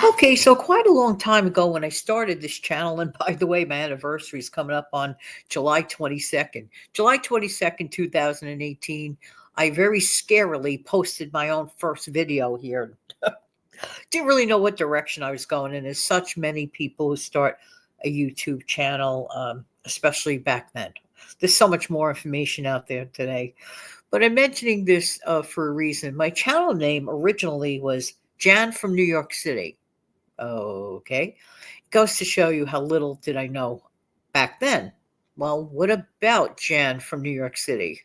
Okay, so quite a long time ago when I started this channel, and by the way, my anniversary is coming up on July 22nd. July 22nd, 2018, I very scarily posted my own first video here. Didn't really know what direction I was going in. There's such many people who start a YouTube channel, especially back then. There's so much more information out there today. But I'm mentioning this for a reason. My channel name originally was Jan from New York City. Okay. Goes to show you how little did I know back then. Well, what about Jan from New York City?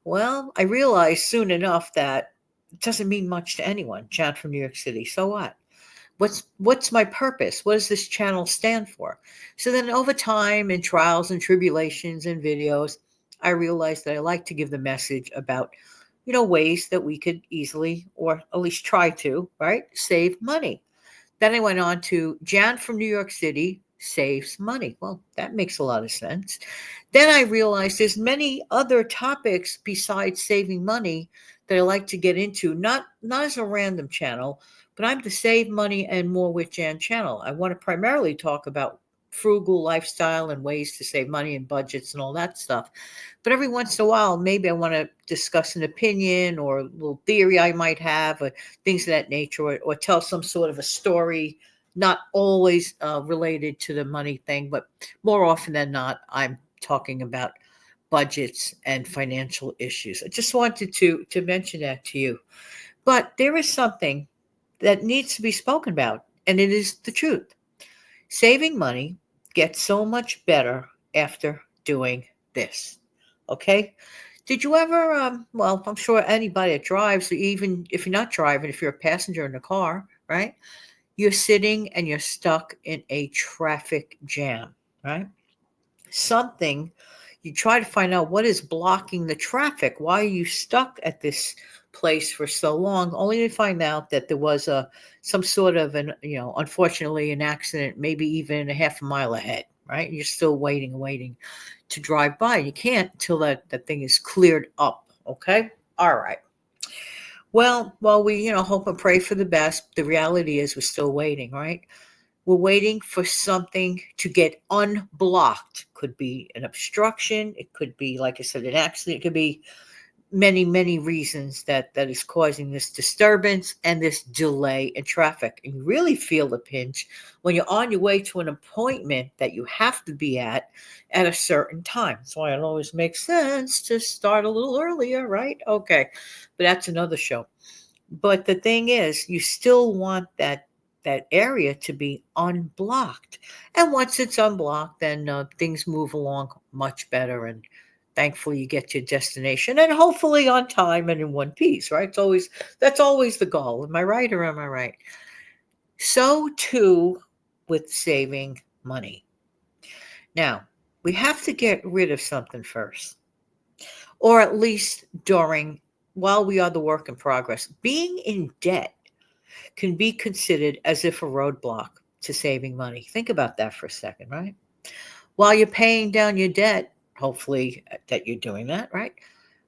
Well, I realized soon enough that it doesn't mean much to anyone, Jan from New York City. So what? What's my purpose? What does this channel stand for? So then over time in trials and tribulations and videos, I realized that I like to give the message about, ways that we could easily, or at least try to, right, save money. Then I went on to Jan from New York City saves money. Well, that makes a lot of sense. Then I realized there's many other topics besides saving money that I like to get into, not as a random channel, but I'm the Save Money and More with Jan channel. I want to primarily talk about frugal lifestyle and ways to save money and budgets and all that stuff. But every once in a while, maybe I want to discuss an opinion or a little theory I might have, or things of that nature, or tell some sort of a story, not always related to the money thing, but more often than not, I'm talking about budgets and financial issues. I just wanted to mention that to you. But there is something that needs to be spoken about, and it is the truth. Saving money gets so much better after doing this. Okay? Did you ever, well, I'm sure anybody that drives, or even if you're not driving, if you're a passenger in a car, right? You're sitting and you're stuck in a traffic jam, right? Something, you try to find out what is blocking the traffic. Why are you stuck at this place for so long? Only to find out that there was some sort of an, unfortunately, an accident, maybe even a half a mile ahead, right? You're still waiting and waiting to drive by. You can't until that thing is cleared up. Okay. All right. Well, while we, hope and pray for the best, the reality is we're still waiting, right? We're waiting for something to get unblocked. Could be an obstruction. It could be, like I said, an accident. It could be many, many reasons that is causing this disturbance and this delay in traffic. And you really feel the pinch when you're on your way to an appointment that you have to be at a certain time. That's why it always makes sense to start a little earlier, right? Okay. But that's another show. But the thing is, you still want that area to be unblocked. And once it's unblocked, then things move along much better. And thankfully, you get to your destination, and hopefully on time and in one piece. Right? That's always the goal. Am I right or am I right? So too with saving money. Now we have to get rid of something first, or at least during while we are the work in progress. Being in debt can be considered as if a roadblock to saving money. Think about that for a second, right? While you're paying down your debt, hopefully that you're doing that, right?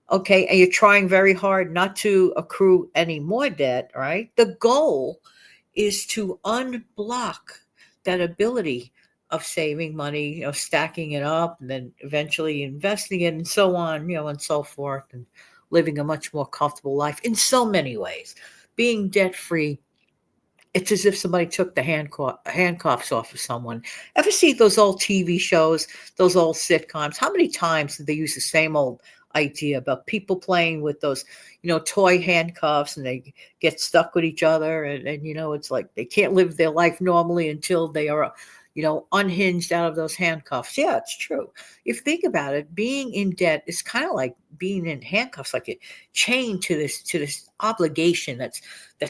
Okay, and you're trying very hard not to accrue any more debt, right? The goal is to unblock that ability of saving money, stacking it up and then eventually investing it and so on, and so forth, and living a much more comfortable life in so many ways. Being debt free, it's as if somebody took the handcuffs off of someone. Ever see those old TV shows, those old sitcoms? How many times did they use the same old idea about people playing with those, toy handcuffs, and they get stuck with each other, and it's like they can't live their life normally until they are, unhinged out of those handcuffs. Yeah, it's true. If you think about it, being in debt is kind of like being in handcuffs, like a chained to this obligation that's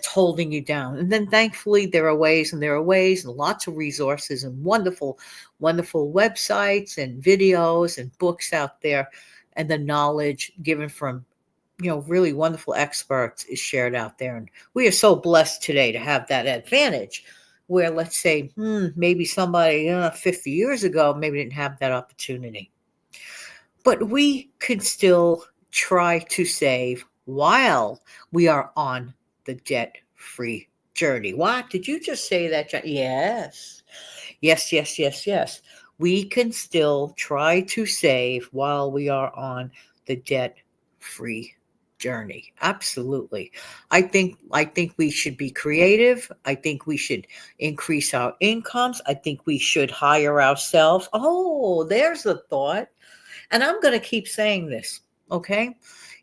holding you down. And then thankfully there are ways and lots of resources and wonderful, wonderful websites and videos and books out there. And the knowledge given from, really wonderful experts is shared out there. And we are so blessed today to have that advantage where, let's say, maybe somebody 50 years ago maybe didn't have that opportunity. But we could still try to save while we are on the debt free journey. What? Did you just say that? Yes. Yes, yes, yes, yes. We can still try to save while we are on the debt free journey. Absolutely. I think we should be creative. I think we should increase our incomes. I think we should hire ourselves. Oh, there's a thought. And I'm going to keep saying this, okay?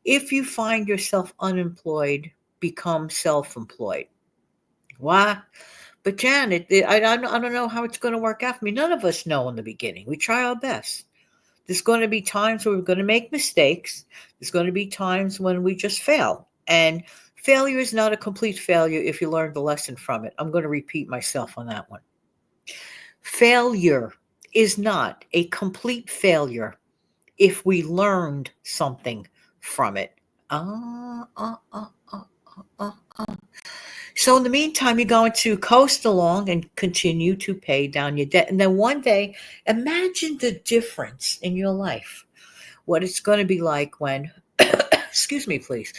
If you find yourself unemployed, become self-employed. Why? But Janet, I don't know how it's going to work out for me. None of us know in the beginning. We try our best. There's going to be times where we're going to make mistakes. There's going to be times when we just fail. And failure is not a complete failure if you learn the lesson from it. I'm going to repeat myself on that one. Failure is not a complete failure if we learned something from it. Ah, ah, ah, ah, ah, ah, ah. So in the meantime, you're going to coast along and continue to pay down your debt. And then one day, imagine the difference in your life. What it's going to be like when, excuse me, please,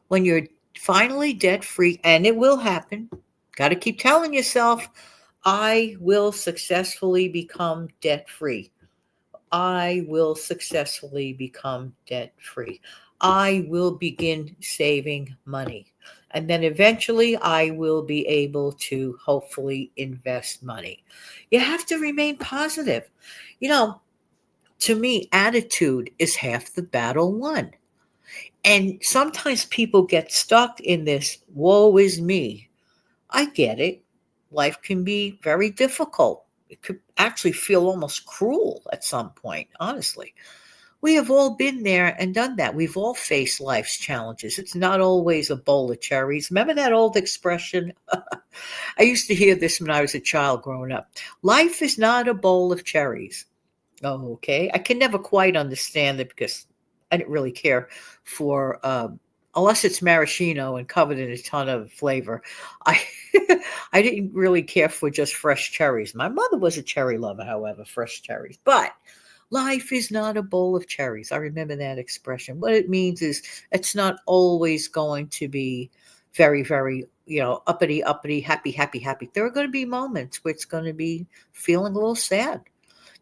when you're finally debt free, and it will happen. Got to keep telling yourself, I will successfully become debt free. I will successfully become debt free. I will begin saving money. And then eventually I will be able to hopefully invest money. You have to remain positive. You know, to me, attitude is half the battle won. And sometimes people get stuck in this woe is me. I get it. Life can be very difficult. It could actually feel almost cruel at some point, honestly. We have all been there and done that. We've all faced life's challenges. It's not always a bowl of cherries. Remember that old expression? I used to hear this when I was a child growing up. Life is not a bowl of cherries. Oh, okay. I can never quite understand it because I didn't really care for, unless it's maraschino and covered in a ton of flavor. I I didn't really care for just fresh cherries. My mother was a cherry lover, however, fresh cherries. But life is not a bowl of cherries. I remember that expression. What it means is it's not always going to be very, very, uppity, uppity, happy, happy, happy. There are going to be moments where it's going to be feeling a little sad.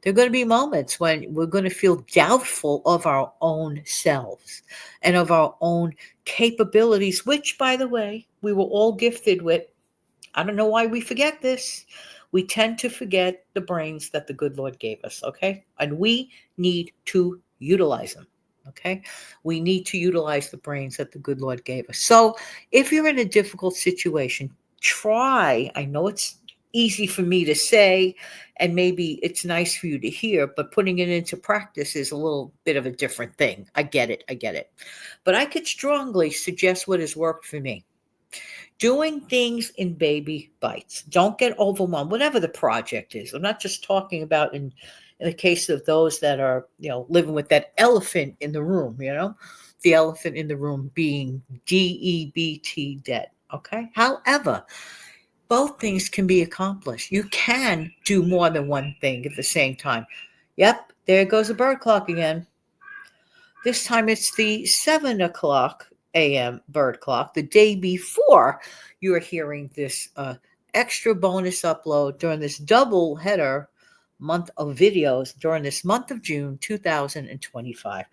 There are going to be moments when we're going to feel doubtful of our own selves and of our own capabilities, which, by the way, we were all gifted with. I don't know why we forget this. We tend to forget the brains that the good Lord gave us, okay? And we need to utilize them, okay? We need to utilize the brains that the good Lord gave us. So if you're in a difficult situation, try. I know it's easy for me to say, and maybe it's nice for you to hear, but putting it into practice is a little bit of a different thing. I get it. I get it. But I could strongly suggest what has worked for me. Doing things in baby bites. Don't get overwhelmed, whatever the project is. I'm not just talking about in the case of those that are, living with that elephant in the room, the elephant in the room being DEBT debt. Okay. However, both things can be accomplished. You can do more than one thing at the same time. Yep, there goes a bird clock again. This time it's the 7 o'clock a.m. bird clock, the day before you are hearing this extra bonus upload during this double header month of videos during this month of June 2025.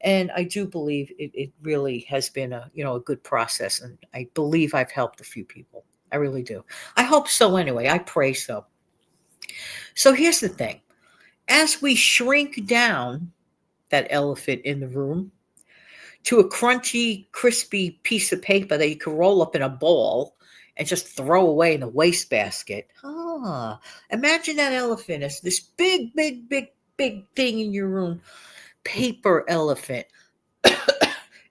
And I do believe it really has been a good process. And I believe I've helped a few people. I really do. I hope so anyway. I pray so. So here's the thing. As we shrink down that elephant in the room to a crunchy, crispy piece of paper that you can roll up in a ball and just throw away in the wastebasket. Imagine that elephant as this big, big, big, big thing in your room. Paper elephant.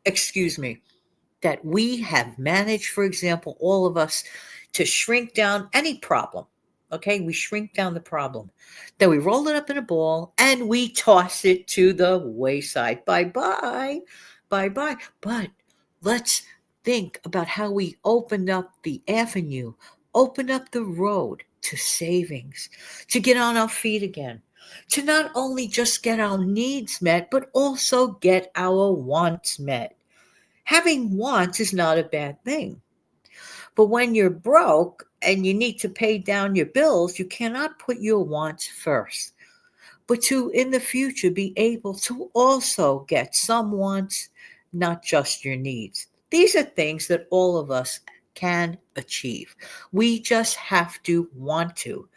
Excuse me. That we have managed, for example, all of us, to shrink down any problem. Okay, we shrink down the problem. Then we roll it up in a ball and we toss it to the wayside. Bye bye. Bye bye. But let's think about how we opened up the avenue, opened up the road to savings, to get on our feet again, to not only just get our needs met, but also get our wants met. Having wants is not a bad thing. But when you're broke and you need to pay down your bills, you cannot put your wants first, but to in the future be able to also get some wants, not just your needs. These are things that all of us can achieve. We just have to want to.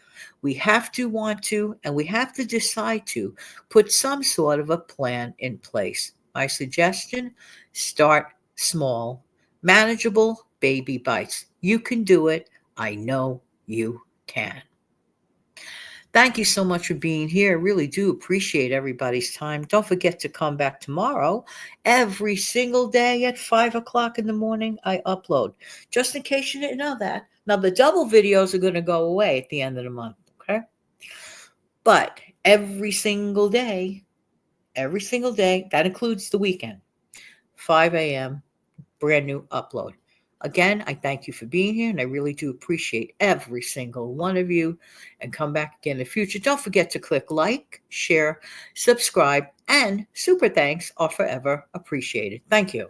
We have to want to, and we have to decide to put some sort of a plan in place. My suggestion: start small, manageable baby bites. You can do it. I know you can. Thank you so much for being here. I really do appreciate everybody's time. Don't forget to come back tomorrow. Every single day at 5 o'clock in the morning, I upload. Just in case you didn't know that. Now, the double videos are going to go away at the end of the month. Okay. But every single day, that includes the weekend, 5 a.m., brand new upload. Again, I thank you for being here, and I really do appreciate every single one of you. And come back again in the future. Don't forget to click like, share, subscribe, and super thanks are forever appreciated. Thank you.